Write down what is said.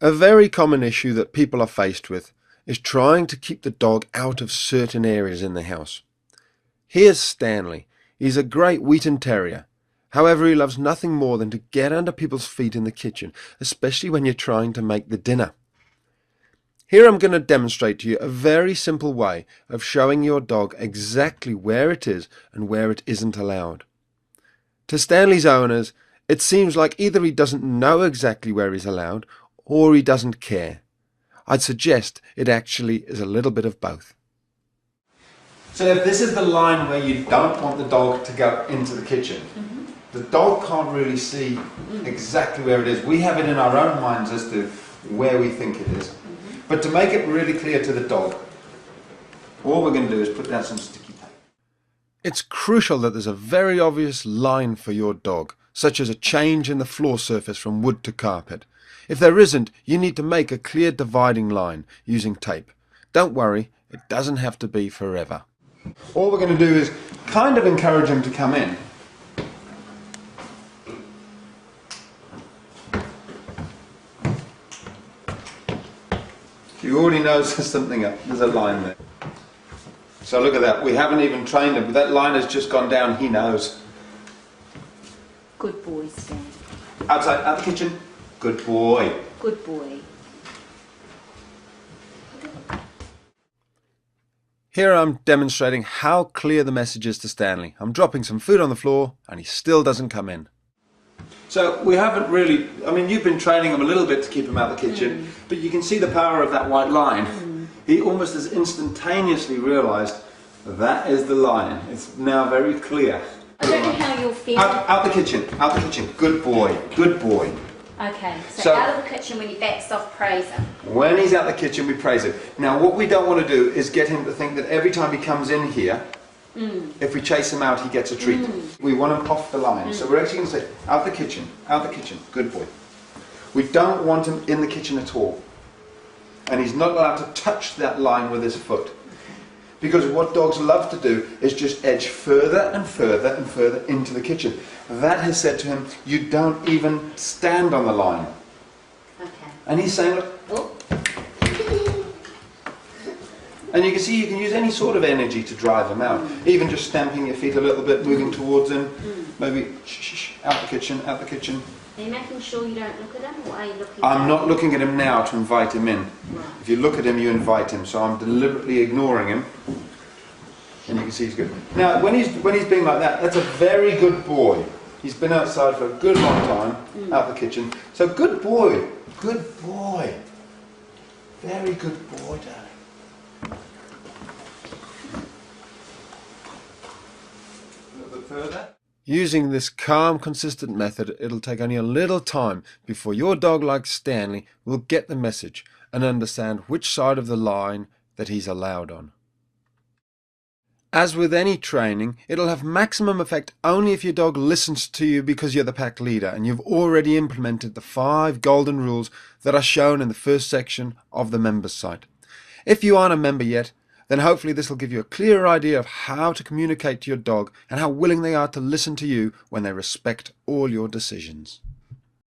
A very common issue that people are faced with is trying to keep the dog out of certain areas in the house. Here's Stanley. He's a great Wheaten Terrier. However, he loves nothing more than to get under people's feet in the kitchen, especially when you're trying to make the dinner. Here I'm going to demonstrate to you a very simple way of showing your dog exactly where it is and where it isn't allowed. To Stanley's owners, it seems like either he doesn't know exactly where he's allowed or he doesn't care. I'd suggest it actually is a little bit of both. So if this is the line where you don't want the dog to go into the kitchen, the dog can't really see exactly where it is. We have it in our own minds as to where we think it is. But to make it really clear to the dog, all we're going to do is put down some sticky tape. It's crucial that there's a very obvious line for your dog, such as a change in the floor surface from wood to carpet. If there isn't, you need to make a clear dividing line using tape. Don't worry, it doesn't have to be forever. All we're going to do is kind of encourage him to come in. You already notice there's something up. There's a line there. So look at that. We haven't even trained him. That line has just gone down. He knows. Good boy, Stan. Outside, out the kitchen. Good boy. Good boy. Here I'm demonstrating how clear the message is to Stanley. I'm dropping some food on the floor and he still doesn't come in. So we haven't really, I mean, you've been training him a little bit to keep him out of the kitchen, but you can see the power of that white line. He almost has instantaneously realised that is the line. It's now very clear. I don't know how you'll feel. Out the kitchen, out the kitchen. Good boy, good boy. Okay, so out of the kitchen when he backs off, praise him. When he's out the kitchen, we praise him. Now what we don't want to do is get him to think that every time he comes in here, if we chase him out, he gets a treat. We want him off the line. So we're actually going to say, out the kitchen, good boy. We don't want him in the kitchen at all. And he's not allowed to touch that line with his foot. Because what dogs love to do is just edge further and further and further into the kitchen. That has said to him, you don't even stand on the line. Okay. And he's saying, look, Oh. and you can see you can use any sort of energy to drive him out. Even just stamping your feet a little bit, moving towards him. Maybe, shh, out the kitchen, out the kitchen. Are you making sure you don't look at him, or are you looking I'm not looking at him now to invite him in. Right. If you look at him, you invite him. So I'm deliberately ignoring him. And you can see he's good. Now, when he's being like that, that's a very good boy. He's been outside for a good long time, out the kitchen. So good boy, good boy. Very good boy, darling. A little bit further. Using this calm, consistent method, it'll take only a little time before your dog like Stanley will get the message and understand which side of the line that he's allowed on. As with any training, it'll have maximum effect only if your dog listens to you because you're the pack leader and you've already implemented the 5 golden rules that are shown in the first section of the members site. If you aren't a member yet, then hopefully this will give you a clearer idea of how to communicate to your dog and how willing they are to listen to you when they respect all your decisions.